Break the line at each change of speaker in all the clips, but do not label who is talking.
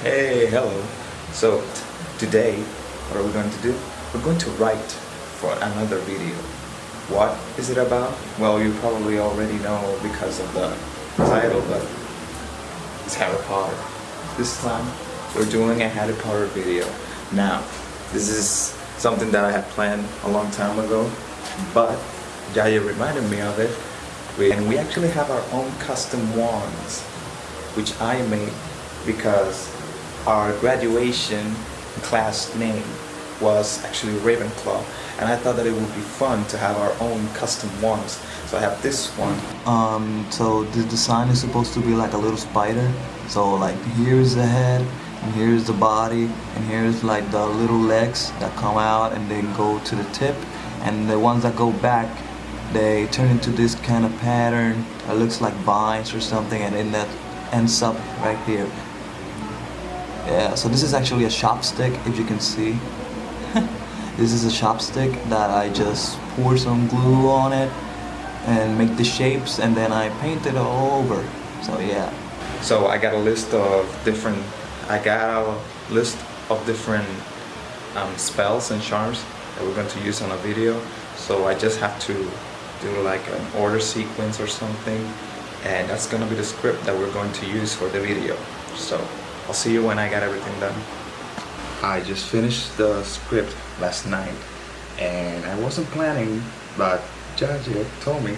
Hey, hello. So today, what are we going to do? We're going to write for another video. What is it about? Well, you probably already know because of the title, but it's Harry Potter. This time, we're doing a Harry Potter video. Now, this is something that I had planned a long time ago, but Jaya reminded me of it. And we actually have our own custom wands, which I made because our graduation class name was actually Ravenclaw, and I thought that it would be fun to have our own custom wands. So I have this one. So the design is supposed to be like a little spider. So like here's the head, and here's the body, and here's like the little legs that come out and then go to the tip, and the ones that go back, they turn into this kind of pattern that looks like vines or something, and then that ends up right here. Yeah, so this is actually a chopstick, if you can see. This is a chopstick that I just pour some glue on it and make the shapes, and then I paint it all over. So yeah. So I got a list of different spells and charms that we're going to use on a video. So I just have to do like an order sequence or something, and that's gonna be the script that we're going to use for the video. So I'll see you when I got everything done. I just finished the script last night, and I wasn't planning, but Jaja told me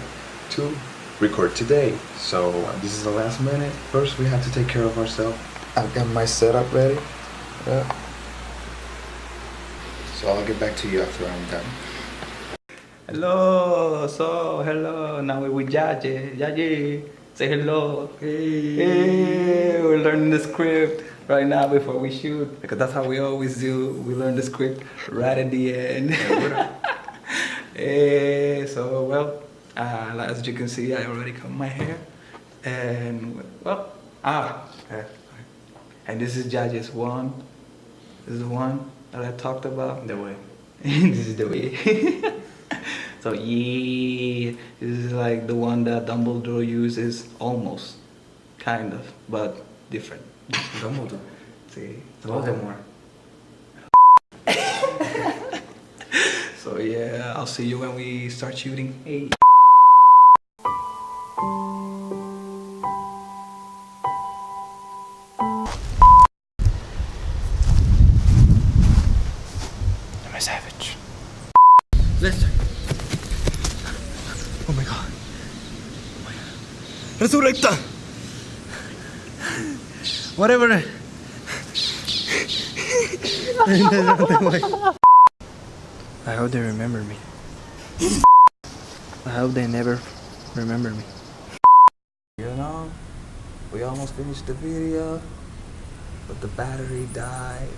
to record today. So this is the last minute. First we have to take care of ourselves. I've got my setup ready. So I'll get back to you after I'm done. Hello, hello. Now we're with Jaja. Jaja, say hello. Hey, we're learning the script right now before we shoot, because that's how we always do. We learn the script right at the end. Hey, so well, as you can see, I already cut my hair, and well, and this is Jaja's wand. This is the one that I talked about. The way. This is the way. So yeah, this is like the one that Dumbledore uses, almost, kind of, but different. Dumbledore. See, Voldemort. So yeah, I'll see you when we start shooting. Hey. I'm a savage. Let's. Oh my god. Resurrecta! Whatever. I hope they remember me. I hope they never remember me. You know, we almost finished the video, but the battery died.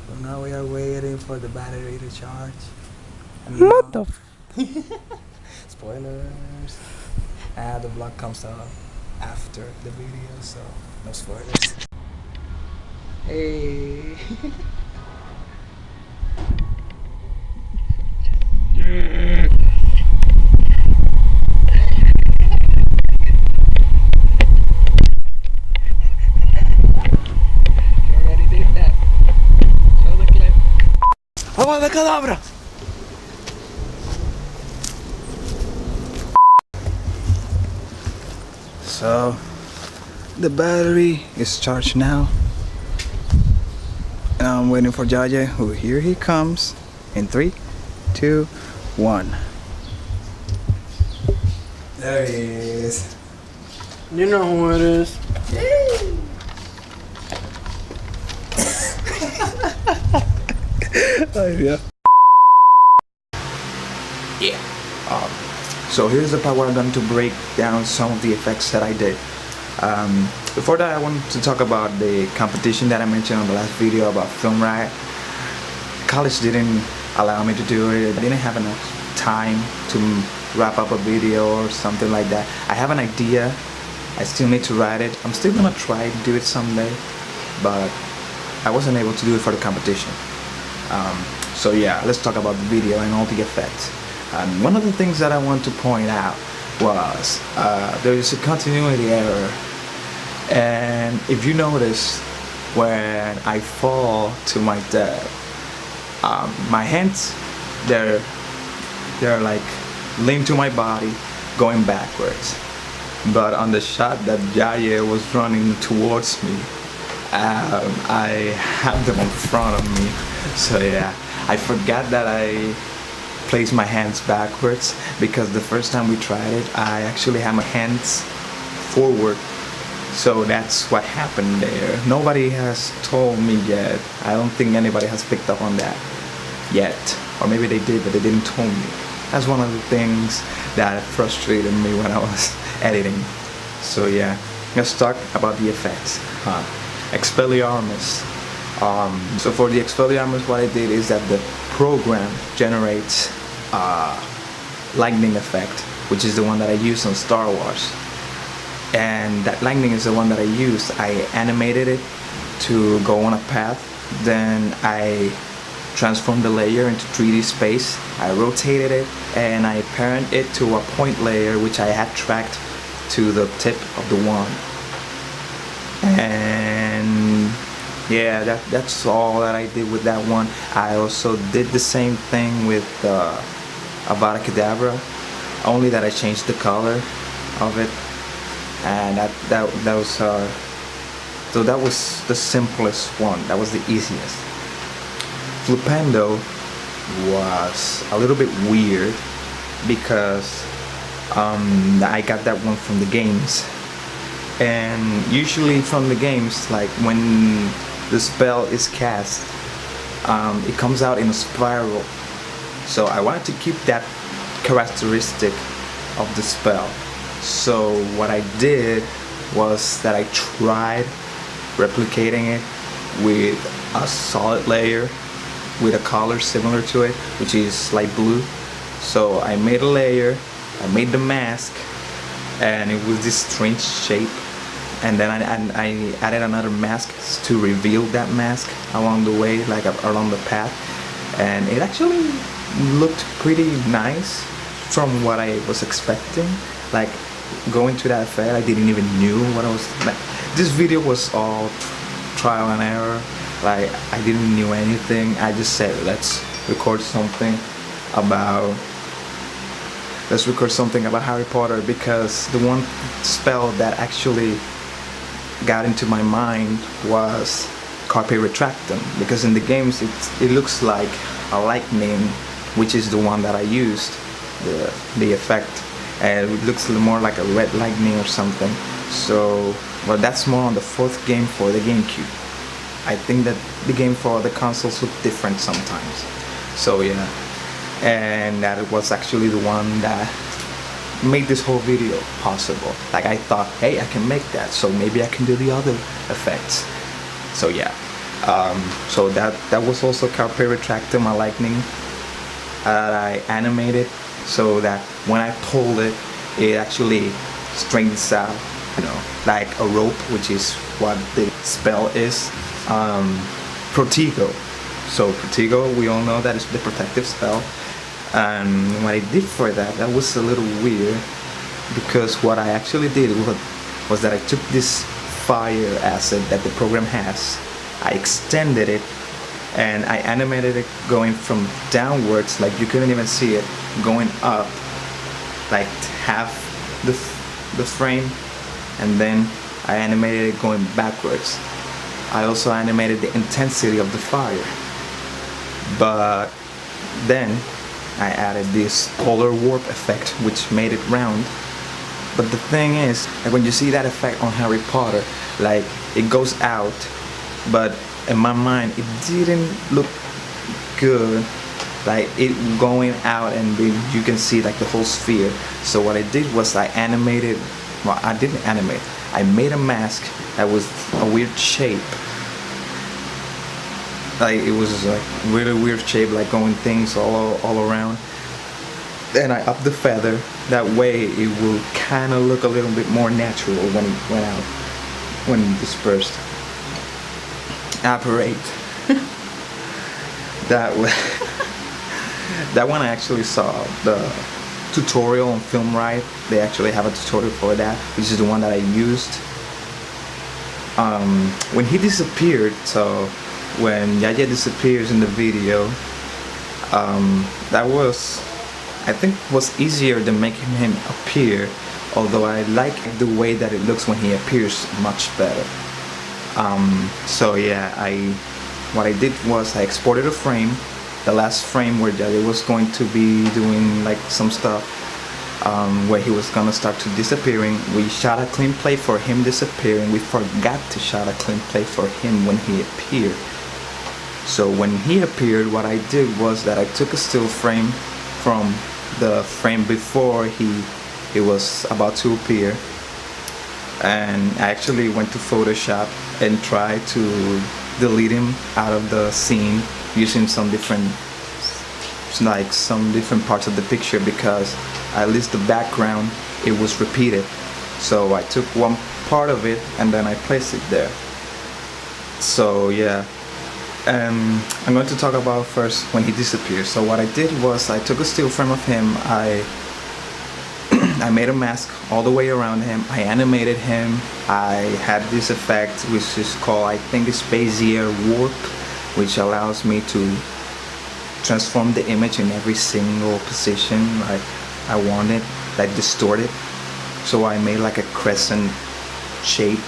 So now we are waiting for the battery to charge. What the spoilers. The vlog comes out after the video, so no spoilers. Hey. Already did that. Show the clip. Avada Kedavra! So the battery is charged now, and I'm waiting for Jaja, who here he comes in 3, 2, 1. There he is.
You know who it is.
Yeah. Yeah. So here's the part where I'm going to break down some of the effects that I did. Before that, I wanted to talk about the competition that I mentioned on the last video about Film Riot. College didn't allow me to do it. I didn't have enough time to wrap up a video or something like that. I have an idea. I still need to write it. I'm still gonna try to do it someday, but I wasn't able to do it for the competition. So yeah, let's talk about the video and all the effects. One of the things that I want to point out was there is a continuity error, and if you notice, when I fall to my death, my hands, they're like linked to my body, going backwards. But on the shot that Jaye was running towards me, I have them in front of me. So yeah, I forgot that I placed my hands backwards, because the first time we tried it, I actually had my hands forward. So that's what happened there. Nobody has told me yet. I don't think anybody has picked up on that yet. Or maybe they did, but they didn't tell me. That's one of the things that frustrated me when I was editing. So yeah, let's talk about the effects. Expelliarmus. So for the Expelliarmus, what I did is that the program generates lightning effect, which is the one that I use on Star Wars. And that lightning is the one that I used. I animated it to go on a path. Then I transformed the layer into 3D space. I rotated it and I parent it to a point layer, which I had tracked to the tip of the wand. And yeah, that's all that I did with that one. I also did the same thing with Avada Kedavra, only that I changed the color of it. And that was so that was the simplest one. That was the easiest. Flipendo was a little bit weird because I got that one from the games, and usually from the games, like when the spell is cast, it comes out in a spiral. So I wanted to keep that characteristic of the spell. So what I did was that I tried replicating it with a solid layer with a color similar to it, which is light blue. So I made a layer, I made the mask, and it was this strange shape. And then I added another mask to reveal that mask along the way, like along the path. And it actually looked pretty nice from what I was expecting. Like, going to that fair, I didn't even knew what I was like. This video was all trial and error. Like, I didn't knew anything. I just said, let's record something about Harry Potter, because the one spell that actually got into my mind was Carpe Retractum, because in the games it looks like a lightning, which is the one that I used, the effect. And it looks a little more like a red lightning or something. So, well, that's more on the fourth game for the GameCube. I think that the game for the consoles look different sometimes. So yeah, and that was actually the one that made this whole video possible. Like, I thought, hey, I can make that, so maybe I can do the other effects. So yeah, so that was also Carpe Retractum, a lightning that I animated, so that when I pulled it, it actually strings out, you know, like a rope, which is what the spell is. Protego. So Protego, we all know that is the protective spell. And what I did for that was a little weird, because what I actually did was that I took this fire asset that the program has, I extended it, and I animated it going from downwards, like you couldn't even see it, going up like half the frame, and then I animated it going backwards. I also animated the intensity of the fire, but then I added this polar warp effect, which made it round. But the thing is, like, when you see that effect on Harry Potter, like, it goes out, but in my mind it didn't look good, like it going out and you can see like the whole sphere. So what I did was I animated, well, I didn't animate, I made a mask that was a weird shape. Like, it was like really weird shape, like going things all around. Then I upped the feather, that way it will kind of look a little bit more natural when it went out, when it dispersed. Apparate. That one I actually saw the tutorial on Film Ride. They actually have a tutorial for that, which is the one that I used. when he disappeared, so when Yaya disappears in the video, that was, I think, was easier than making him appear, although I like the way that it looks when he appears much better. So yeah, what I did was I exported a frame, the last frame where Yaya was going to be doing like some stuff, where he was gonna start to disappearing. We shot a clean play for him disappearing. We forgot to shot a clean play for him when he appeared. So when he appeared, what I did was that I took a still frame from the frame before he was about to appear, and I actually went to Photoshop and tried to delete him out of the scene using some different parts of the picture, because at least the background, it was repeated. So I took one part of it and then I placed it there. So yeah, I'm going to talk about first when he disappears. So what I did was I took a still frame of him, I made a mask all the way around him, I animated him, I had this effect which is called, I think, it's Bezier warp, which allows me to transform the image in every single position like I want it, like distorted. So I made like a crescent shape,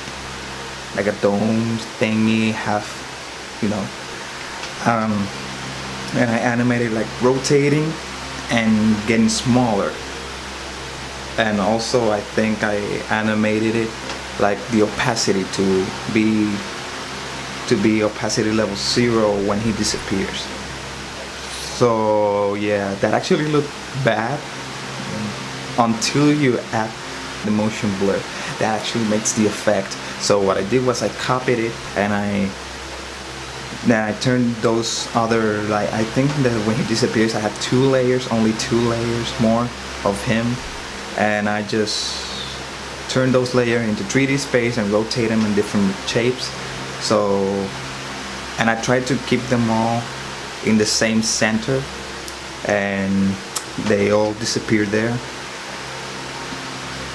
like a dome thingy, half, you know, and I animated like rotating and getting smaller. And also I think I animated it like the opacity to be opacity level 0 when he disappears. So yeah, that actually looked bad until you add the motion blur. That actually makes the effect. So what I did was I copied it and then I turned those other, like, I think that when he disappears I had only two layers more of him, and I just turned those layers into 3D space and rotate them in different shapes. So, and I tried to keep them all in the same center, and they all disappeared there.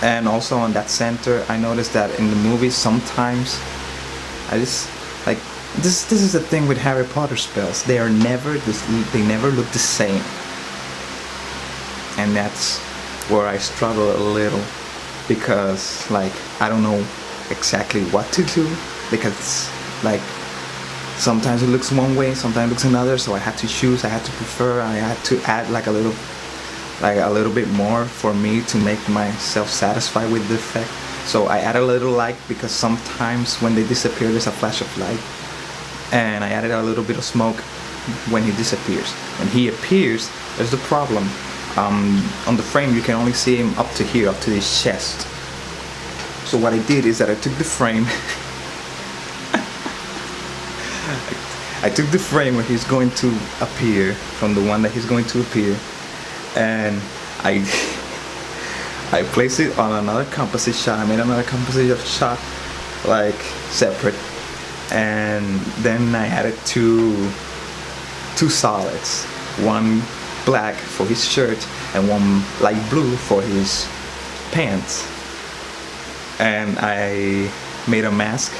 And also on that center, I noticed that in the movie sometimes I just like this is the thing with Harry Potter spells, they never look the same, and that's where I struggle a little, because like I don't know exactly what to do, because like sometimes it looks one way, sometimes it looks another, so I had to choose, I had to prefer, I had to add like a little bit more for me to make myself satisfied with the effect. So I added a little light, because sometimes when they disappear there's a flash of light, and I added a little bit of smoke when he disappears. When he appears, there's the problem. On the frame you can only see him up to here, up to his chest. So what I did is that I took the frame I took the frame where he's going to appear, from the one that he's going to appear, and I placed it on another composite shot. I made another composite shot, like separate, and then I added two solids, one black for his shirt and one light blue for his pants, and I made a mask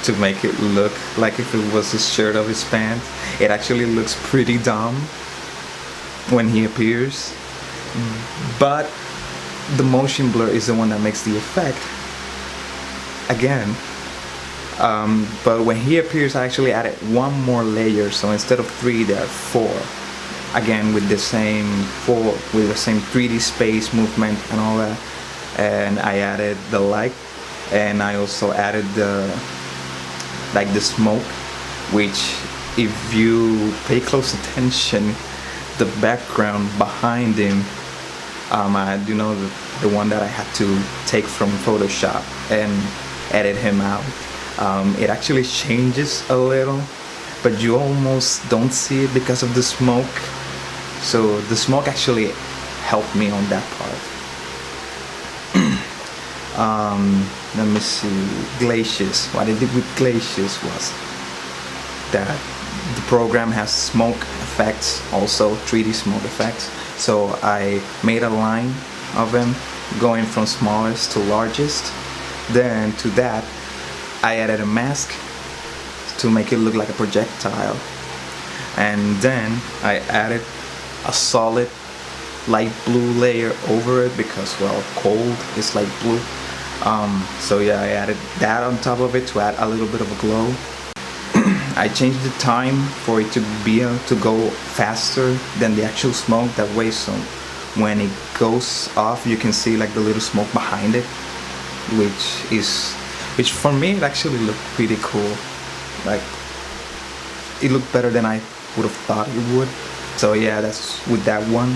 to make it look like if it was his shirt or his pants. It actually looks pretty dumb when he appears, but the motion blur is the one that makes the effect again. But when he appears I actually added one more layer, so instead of 3 there are 4, again with the same 3D space movement and all that. And I added the light, and I also added the smoke, which if you pay close attention, the background behind him, I do know the one that I had to take from Photoshop and edit him out. It actually changes a little, but you almost don't see it because of the smoke. So the smoke actually helped me on that part. Let me see, glaciers. What I did with glaciers was that the program has smoke effects, also 3D smoke effects. So I made a line of them going from smallest to largest. Then to that I added a mask to make it look like a projectile, and then I added a solid light blue layer over it because, well, cold is light blue. So yeah, I added that on top of it to add a little bit of a glow. I changed the time for it to go faster than the actual smoke. That way, so when it goes off, you can see like the little smoke behind it, which for me it actually looked pretty cool. Like, it looked better than I would have thought it would. So yeah, that's with that one.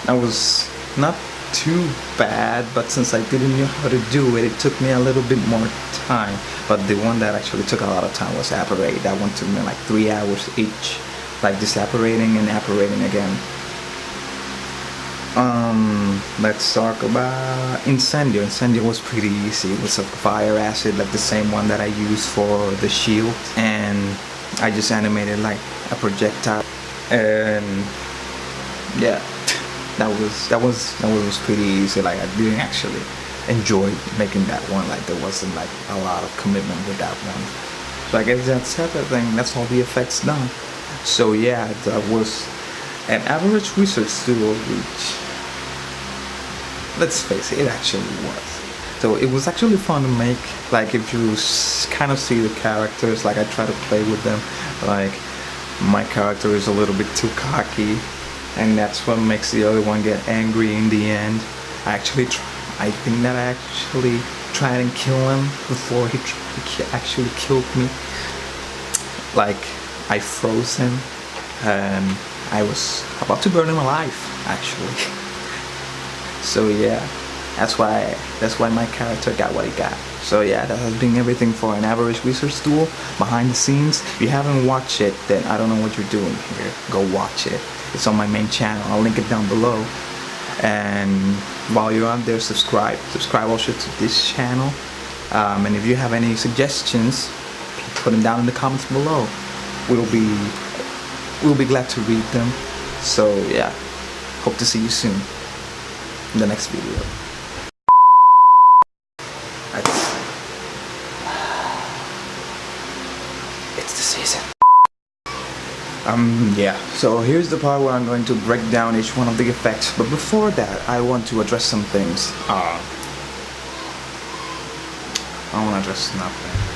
That was not too bad, but since I didn't know how to do it, it took me a little bit more time. But the one that actually took a lot of time was apparate. That one took me like 3 hours each, like disapparating and apparating again. Let's talk about Incendio. Incendio was pretty easy. It was a fire acid, like the same one that I used for the shield, and I just animated like a projectile, and yeah, that was pretty easy. Like, I didn't actually enjoy making that one. Like, there wasn't like a lot of commitment with that one. So I guess that's everything. That's all the effects done. So yeah, that was An Average Wizards Duel, which, let's face it, it actually was. So it was actually fun to make. Like, if you kind of see the characters, like I try to play with them. Like, my character is a little bit too cocky, and that's what makes the other one get angry in the end. I think that I actually tried and kill him before he actually killed me. Like, I froze him, and I was about to burn him alive, actually. So yeah, that's why my character got what he got. So yeah, that has been everything for An Average Wizards Duel behind the scenes. If you haven't watched it, then I don't know what you're doing here. Go watch it. It's on my main channel. I'll link it down below. And while you're on there, subscribe also to this channel. And if you have any suggestions, put them down in the comments below. We'll be glad to read them. So yeah, hope to see you soon in the next video. It's the season. Yeah, so here's the part where I'm going to break down each one of the effects, but before that, I want to address some things. I want to address nothing.